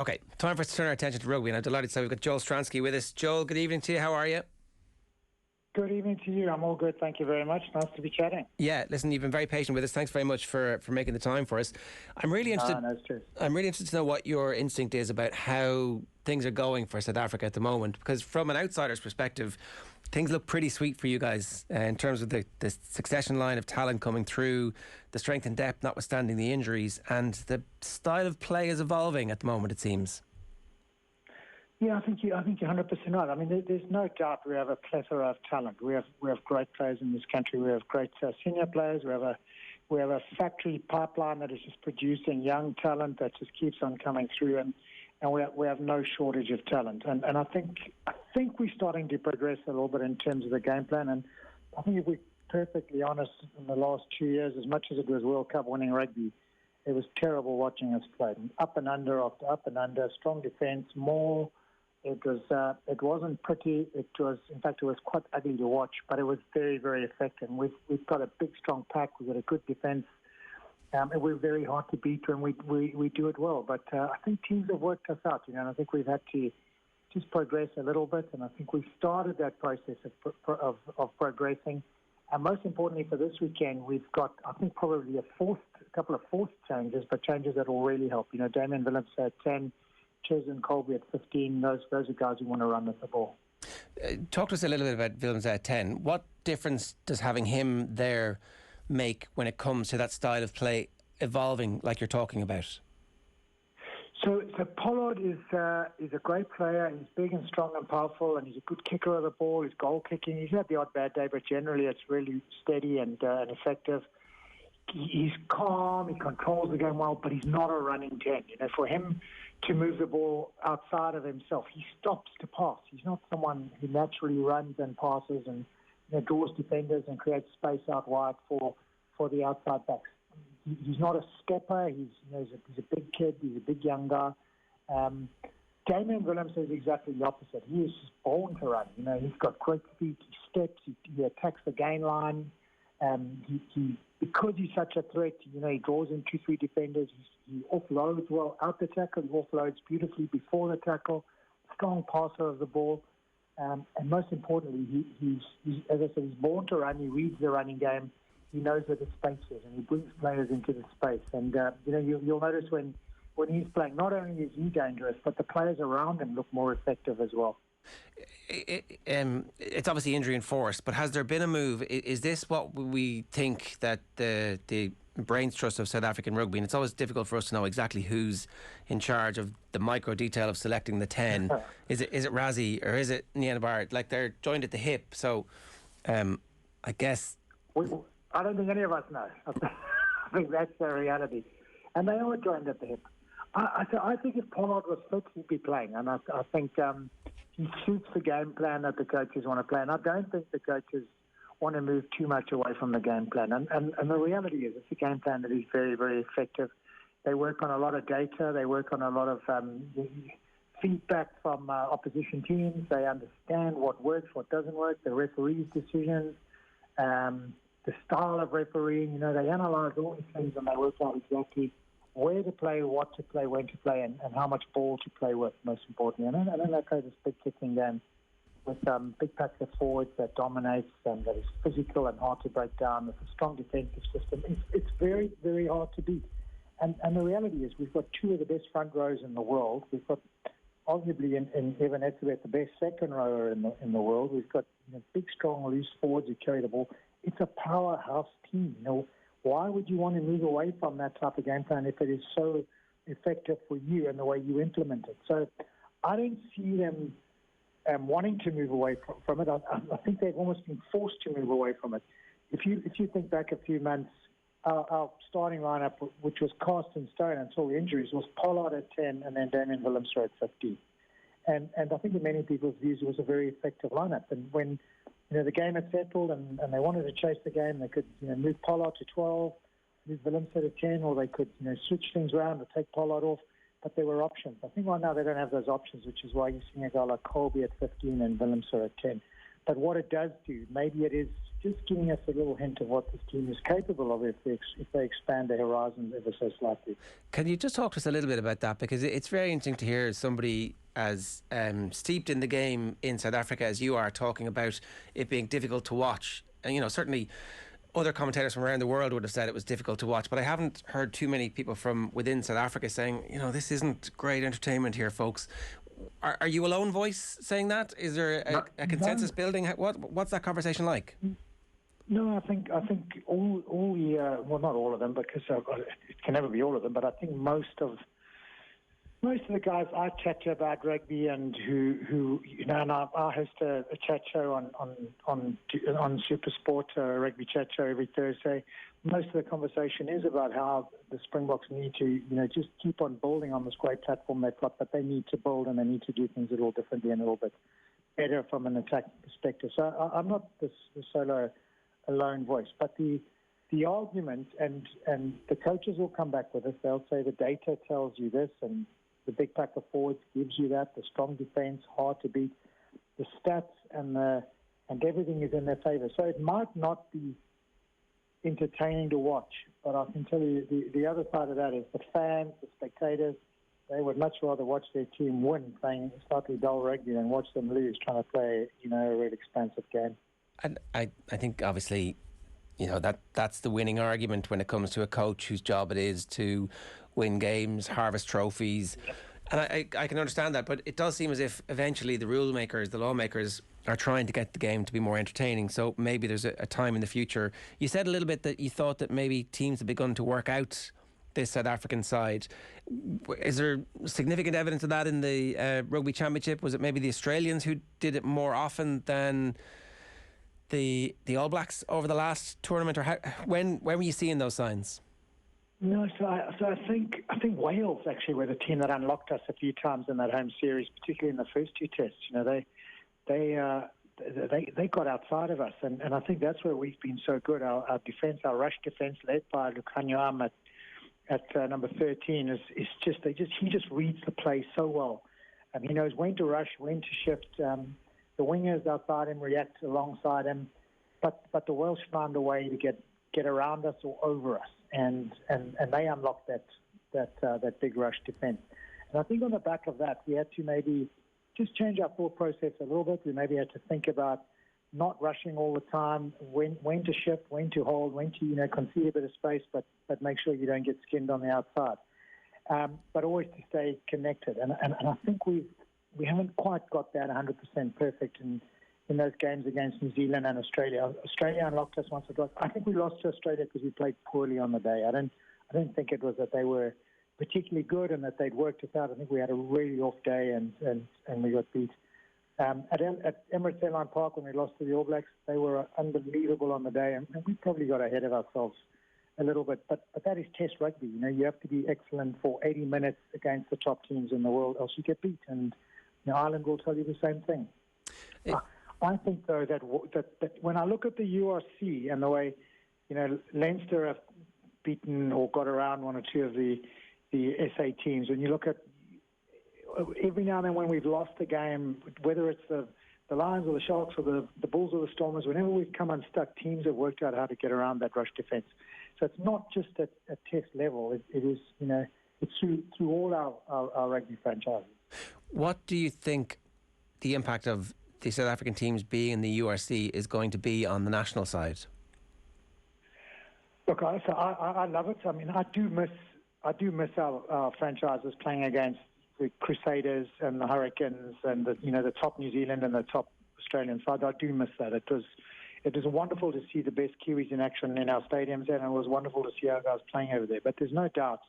Okay, time for us to turn our attention to rugby, and I'm delighted to say we've got Joel Stransky with us. Joel, good evening to you. How are you? Good evening to you. I'm all good. Thank you very much. Nice to be chatting. Yeah, listen, you've been very patient with us. Thanks very much for making the time for us. I'm really interested. No, it's true. I'm really interested to know what your instinct is about how things are going for South Africa at the moment, because from an outsider's perspective, things look pretty sweet for you guys in terms of the succession line of talent coming through, the strength and depth notwithstanding the injuries, and the style of play is evolving at the moment, it seems. Yeah, I think you're 100% right. I mean, there's no doubt we have a plethora of talent. We have great players in this country. We have great senior players. We have a factory pipeline that is just producing young talent that just keeps on coming through, and we have no shortage of talent. And I think we're starting to progress a little bit in terms of the game plan. And I think if we're perfectly honest, in the last 2 years, as much as it was World Cup winning rugby, it was terrible watching us play. Up and under after up and under, strong defence, more. It wasn't pretty. In fact, it was quite ugly to watch, but it was very, very effective. We've got a big, strong pack. We've got a good defence. And we're very hard to beat when we do it well. But I think teams have worked us out, and I think we've had to just progress a little bit. And I think we've started that process of progressing. And most importantly for this weekend, we've got, I think, probably a couple of forced changes, but changes that will really help. Damian Willemse at 10, Ches and Colby at 15. Those are guys who want to run with the ball. Talk to us a little bit about Willemse at 10. What difference does having him there make when it comes to that style of play evolving like you're talking about? So Pollard is a great player. He's big and strong and powerful, and he's a good kicker of the ball. He's goal kicking. He's had the odd bad day, but generally it's really steady and effective. He's calm. He controls the game well, but he's not a running 10. For him to move the ball outside of himself, he stops to pass. He's not someone who naturally runs and passes and draws defenders and creates space out wide for the outside backs. He's not a stepper. He's a big kid. He's a big young guy. Damian Willemse is exactly the opposite. He is just born to run. He's got great feet. He steps. He attacks the gain line. Because he's such a threat, he draws in 2-3 defenders. He offloads well out the tackle. He offloads beautifully before the tackle. Strong passer of the ball. And most importantly, he's, as I said, he's born to run. He reads the running game. He knows where the space is, and he brings players into the space. And, you'll notice when he's playing, not only is he dangerous, but the players around him look more effective as well. It's obviously injury enforced, but has there been a move? Is this what we think that the brains trust of South African rugby? And it's always difficult for us to know exactly who's in charge of the micro detail of selecting the 10. Is it Rassie or is it Nian Bart? Like, they're joined at the hip, so I guess I don't think any of us know. I think that's the reality, and they are joined at the hip. I think if Pollard was fit, he'd be playing, and I think he suits the game plan that the coaches want to play. And I don't think the coaches want to move too much away from the game plan. And the reality is, it's a game plan that is very, very effective. They work on a lot of data. They work on a lot of feedback from opposition teams. They understand what works, what doesn't work, the referees' decisions, the style of refereeing. They analyse all these things, and they work out exactly where to play, what to play, when to play, and how much ball to play with, most importantly. And then they play this big kicking game with big packs of forwards that dominates and that is physical and hard to break down with a strong defensive system. It's very, very hard to beat. And the reality is we've got two of the best front rows in the world. We've got arguably in Evan Etzebeth the best second rower in the world. We've got big, strong, loose forwards who carry the ball. It's a powerhouse team. Why would you want to move away from that type of game plan if it is so effective for you and the way you implement it? So I don't see them wanting to move away from it. I think they've almost been forced to move away from it. If you think back a few months, our starting lineup, which was cast in stone until the injuries, was Pollard at 10 and then Damian Willemse at 15. And I think in many people's views it was a very effective lineup. And when the game had settled and they wanted to chase the game, they could move Pollard to 12, move Willemse to 10, or they could switch things around or take Pollard off. But there were options. I think right now they don't have those options, which is why you're seeing a guy like Colby at 15 and Willemse at 10. But what it does do, maybe it is just giving us a little hint of what this team is capable of if they expand their horizons ever so slightly. Can you just talk to us a little bit about that? Because it's very interesting to hear somebody as steeped in the game in South Africa as you are talking about it being difficult to watch. And, you know, certainly other commentators from around the world would have said it was difficult to watch, but I haven't heard too many people from within South Africa saying, you know, this isn't great entertainment here, folks. Are you a lone voice saying that? Is there a consensus building? What's that conversation like? No, I think all year, well, not all of them, because it can never be all of them, but I think most of the guys I chat to about rugby and who you know, and I host a chat show on Super Sport, a rugby chat show every Thursday. Most of the conversation is about how the Springboks need to, you know, just keep on building on this great platform they've got, but they need to build and they need to do things a little differently and a little bit better from an attack perspective. So I'm not the solo alone voice, but the argument and the coaches will come back with us. They'll say the data tells you this, and the big pack of forwards gives you that. The strong defense, hard to beat. The stats and everything is in their favor. So it might not be entertaining to watch, but I can tell you the other side of that is the fans, the spectators. They would much rather watch their team win playing slightly dull rugby than watch them lose trying to play, you know, a really expensive game. And I think obviously, you know, that's the winning argument when it comes to a coach whose job it is to win games, harvest trophies. And I can understand that, but it does seem as if eventually the rule makers, the lawmakers, are trying to get the game to be more entertaining. So maybe there's a time in the future. You said a little bit that you thought that maybe teams have begun to work out this South African side. Is there significant evidence of that in the Rugby Championship? Was it maybe the Australians who did it more often than the All Blacks over the last tournament, or when were you seeing those signs? No, so I think Wales actually were the team that unlocked us a few times in that home series, particularly in the first two tests. You know, they got outside of us, and I think that's where we've been so good. Our defence, our rush defence, led by Lukhanyo at number 13, is just he just reads the play so well, and he knows when to rush, when to shift. The wingers outside him react alongside him, but the Welsh found a way to get around us or over us, and they unlocked that big rush defence. And I think on the back of that, we had to maybe just change our thought process a little bit. We maybe had to think about not rushing all the time, when to shift, when to hold, when to concede a bit of space, but make sure you don't get skinned on the outside. But always to stay connected. And I think we haven't quite got that 100% perfect in those games against New Zealand and Australia. Australia unlocked us once or twice. I think we lost to Australia because we played poorly on the day. I don't think it was that they were particularly good and that they'd worked us out. I think we had a really off day and we got beat. At Emirates Airline Park, when we lost to the All Blacks, they were unbelievable on the day, and we probably got ahead of ourselves a little bit. But that is Test rugby. You know, you have to be excellent for 80 minutes against the top teams in the world, else you get beat. And Ireland will tell you the same thing. I think, though, that when I look at the URC and the way, Leinster have beaten or got around one or two of the SA teams, when you look at every now and then when we've lost a game, whether it's the Lions or the Sharks or the Bulls or the Stormers, whenever we've come unstuck, teams have worked out how to get around that rush defence. So it's not just at Test level. It is, it's through all our rugby franchises. What do you think the impact of the South African teams being in the URC is going to be on the national side? Look, I love it. I mean, I do miss our franchises playing against the Crusaders and the Hurricanes and the top New Zealand and the top Australian side. I do miss that. It was wonderful to see the best Kiwis in action in our stadiums, and it was wonderful to see our guys playing over there. But there's no doubt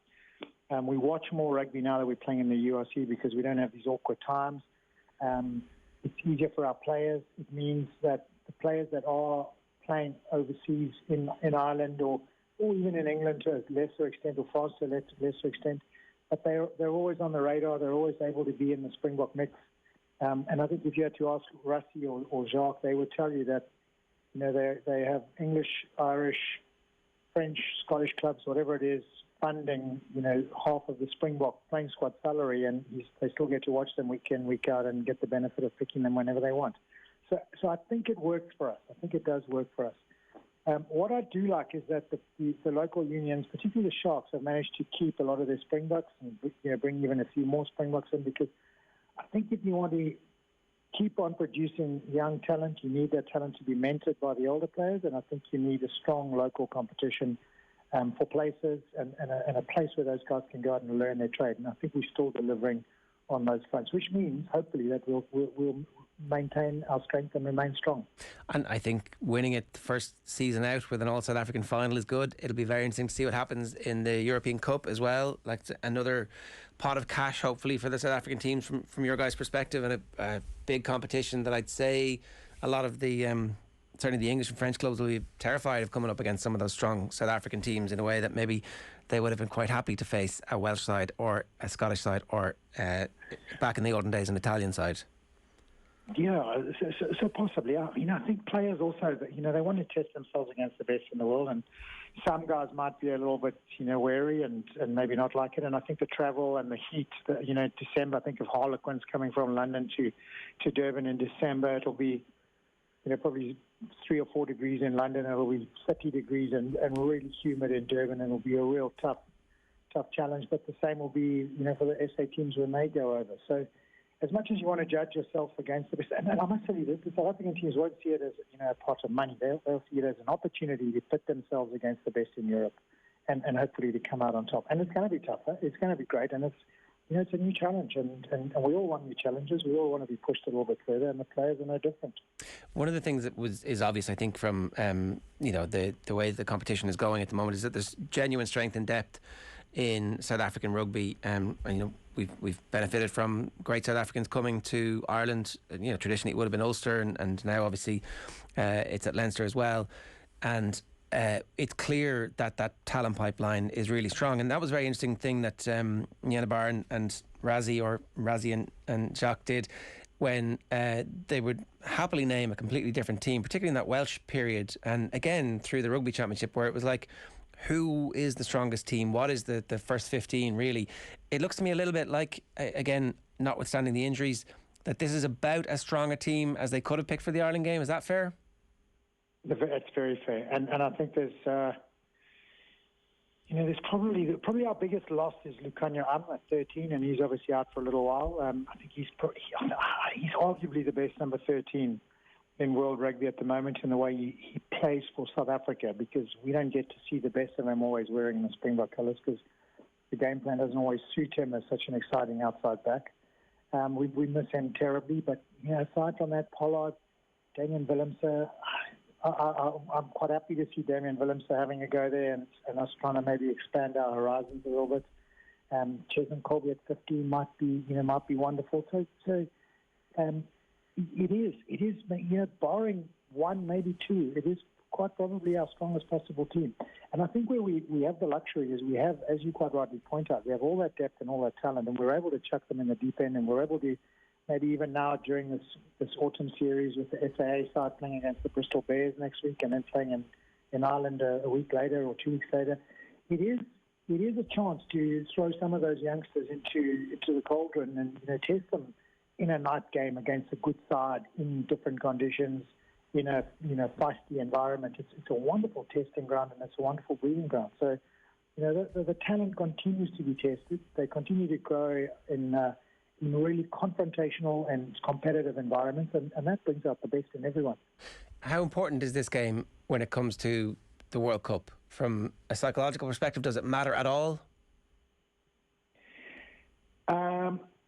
we watch more rugby now that we're playing in the URC because we don't have these awkward times. It's easier for our players. It means that the players that are playing overseas in Ireland or even in England to a lesser extent, or France to a lesser extent, but they're always on the radar. They're always able to be in the Springbok mix. And I think if you had to ask Rassie or Jacques, they would tell you that they have English, Irish, French, Scottish clubs, whatever it is, funding half of the Springbok playing squad salary, and they still get to watch them week in, week out, and get the benefit of picking them whenever they want. So I think it works for us. I think it does work for us. What I do like is that the local unions, particularly the Sharks, have managed to keep a lot of their Springboks and bring even a few more Springboks in, because I think if you want to keep on producing young talent, you need that talent to be mentored by the older players, and I think you need a strong local competition for places and a place where those guys can go out and learn their trade. And I think we're still delivering on those fronts, which means hopefully that we'll maintain our strength and remain strong. And I think winning it the first season out with an all-South African final is good. It'll be very interesting to see what happens in the European Cup as well. Like another pot of cash, hopefully, for the South African teams from your guys' perspective, and a big competition that I'd say a lot of the certainly the English and French clubs will be terrified of coming up against some of those strong South African teams in a way that maybe they would have been quite happy to face a Welsh side or a Scottish side or back in the olden days an Italian side. Yeah, so possibly. I think players also, they want to test themselves against the best in the world, and some guys might be a little bit, wary and maybe not like it. And I think the travel and the heat, December, I think of Harlequins coming from London to Durban in December. It'll be, probably 3 or 4 degrees in London. It'll be 30 degrees and really humid in Durban, and it'll be a real tough challenge. But the same will be, for the SA teams when they go over. So as much as you want to judge yourself against the best, and I must tell you, the South African teams won't see it as a pot of money. They'll see it as an opportunity to pit themselves against the best in Europe, and hopefully to come out on top. And it's going to be tougher. It's going to be great, and it's a new challenge, and we all want new challenges. We all want to be pushed a little bit further, and the players are no different. One of the things that is obvious, I think, from the way the competition is going at the moment, is that there's genuine strength and depth in South African rugby. We've benefited from great South Africans coming to Ireland. Traditionally it would have been Ulster, and now obviously it's at Leinster as well. And it's clear that talent pipeline is really strong. And that was a very interesting thing that Niana Barr and Razzie and Jacques did when they would happily name a completely different team, particularly in that Welsh period. And again, through the Rugby Championship, where it was like, who is the strongest team? What is the first 15 really? It looks to me a little bit like, again, notwithstanding the injuries, that this is about as strong a team as they could have picked for the Ireland game. Is that fair? That's very fair. And I think there's probably our biggest loss is Lukhanyo Am at 13, and he's obviously out for a little while. I think he's arguably the best number 13 in world rugby at the moment in the way he plays for South Africa, because we don't get to see the best of him always wearing the Springbok colours, because the game plan doesn't always suit him as such an exciting outside back. We miss him terribly, but aside from that, Pollard, Damian Willemse, I'm quite happy to see Damian Willemse having a go there and us trying to maybe expand our horizons a little bit. Chesney Colby at 15 might be wonderful. So it is, barring one, maybe two, it is quite probably our strongest possible team. And I think where we have the luxury is we have, as you quite rightly point out, we have all that depth and all that talent, and we're able to chuck them in the deep end, and we're able to maybe even now during this autumn series with the SAA side playing against the Bristol Bears next week and then playing in Ireland a week later or 2 weeks later, it is a chance to throw some of those youngsters into the cauldron and test them in a night game against a good side in different conditions, in a feisty environment. It's a wonderful testing ground, and it's a wonderful breeding ground. So, the talent continues to be tested. They continue to grow in really confrontational and competitive environments, and that brings out the best in everyone. How important is this game when it comes to the World Cup? From a psychological perspective, does it matter at all?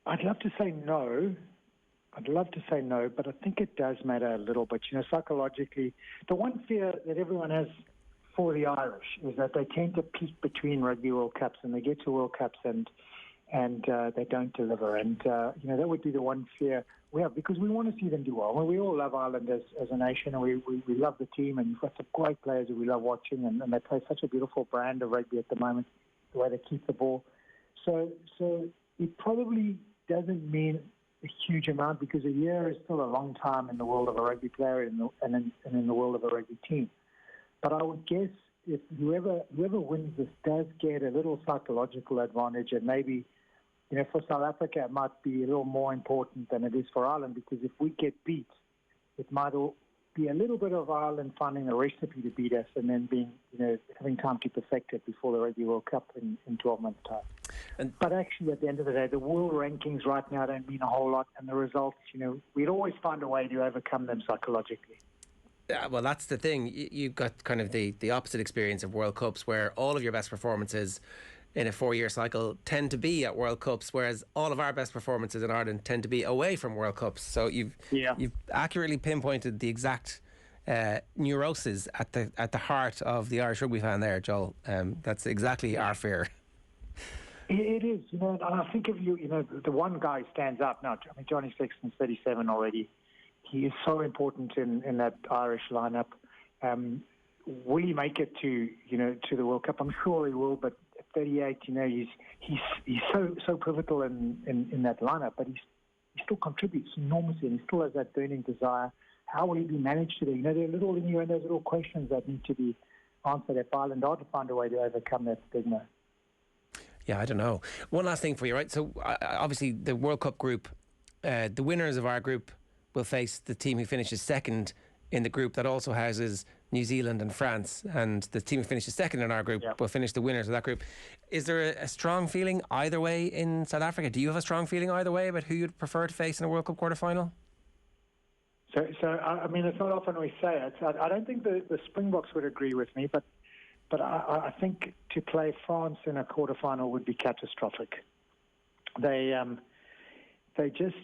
I'd love to say no. But I think it does matter a little bit. Psychologically, the one fear that everyone has for the Irish is that they tend to peak between Rugby World Cups, and they get to World Cups and they don't deliver. And, that would be the one fear we have, because we want to see them do well. We all love Ireland as a nation, and we love the team, and you've got some great players that we love watching, and they play such a beautiful brand of rugby at the moment, the way they keep the ball. So it probably doesn't mean a huge amount, because a year is still a long time in the world of a rugby player and in the world of a rugby team. But I would guess if whoever wins this does get a little psychological advantage, and maybe, for South Africa it might be a little more important than it is for Ireland, because if we get beat, it might all be a little bit of Ireland finding the recipe to beat us and then having time to perfect it before the Rugby World Cup in 12 months' time. But actually, at the end of the day, the world rankings right now don't mean a whole lot, and the results, we'd always find a way to overcome them psychologically. Yeah, well, that's the thing. You've got kind of the opposite experience of World Cups, where all of your best performances in a 4-year cycle tend to be at World Cups, whereas all of our best performances in Ireland tend to be away from World Cups. So you've accurately pinpointed the exact neuroses at the heart of the Irish rugby fan there, Joel. That's exactly our fear. It is, and I think of the one guy who stands up now. I mean, Johnny Sexton's 37 already. He is so important in that Irish lineup. Will he make it to the World Cup? I'm sure he will, but at 38, he's so pivotal in that lineup, but he still contributes enormously, and he still has that burning desire. How will he be managed today? There are little innuendos, little questions that need to be answered if Ireland are to find a way to overcome that stigma. Yeah, I don't know. One last thing for you, right? So obviously the World Cup group, the winners of our group will face the team who finishes second in the group that also houses New Zealand and France, and the team who finishes second in our group will finish the winners of that group. Is there a strong feeling either way in South Africa? Do you have a strong feeling either way about who you'd prefer to face in a World Cup quarter-final? So I mean, it's not often we say it. I don't think the Springboks would agree with me, but I think to play France in a quarter-final would be catastrophic. They just...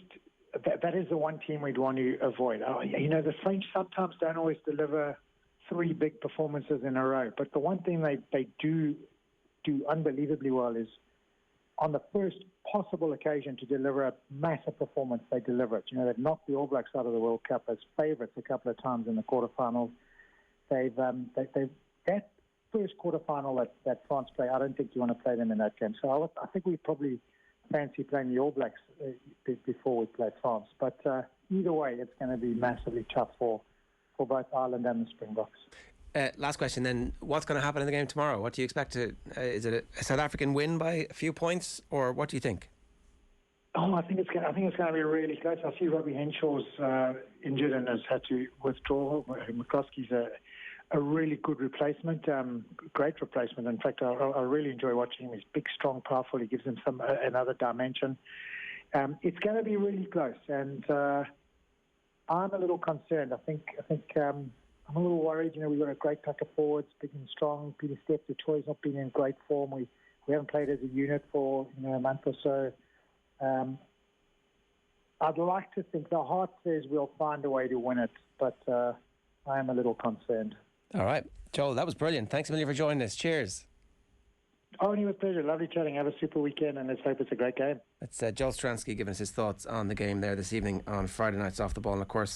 That is the one team we'd want to avoid. The French sometimes don't always deliver 3 big performances in a row, but the one thing they do unbelievably well is on the first possible occasion to deliver a massive performance, they deliver it. They've knocked the All Blacks out of the World Cup as favourites a couple of times in the quarterfinals. That first quarterfinal that France play, I don't think you want to play them in that game. So I think we probably fancy playing the All Blacks before we play France. But either way, it's going to be massively tough for both Ireland and the Springboks. Last question then. What's going to happen in the game tomorrow? What do you expect is it a South African win by a few points, or what do you think? I think it's going to be really close. I see Robbie Henshaw's injured and has had to withdraw. McCloskey's a really good replacement, great replacement. In fact, I really enjoy watching him. He's big, strong, powerful. He gives him another dimension. It's going to be really close, and I'm a little concerned. I think I'm a little worried. We've got a great pack of forwards, big and strong. Peter Step, the Troy's not been in great form. We haven't played as a unit for a month or so. I'd like to think the heart says we'll find a way to win it, but I am a little concerned. All right, Joel, that was brilliant. Thanks a million for joining us. Cheers. Only with pleasure. Lovely chatting. Have a super weekend, and let's hope it's a great game. That's Joel Stransky giving us his thoughts on the game there this evening on Friday Nights Off the Ball. And of course,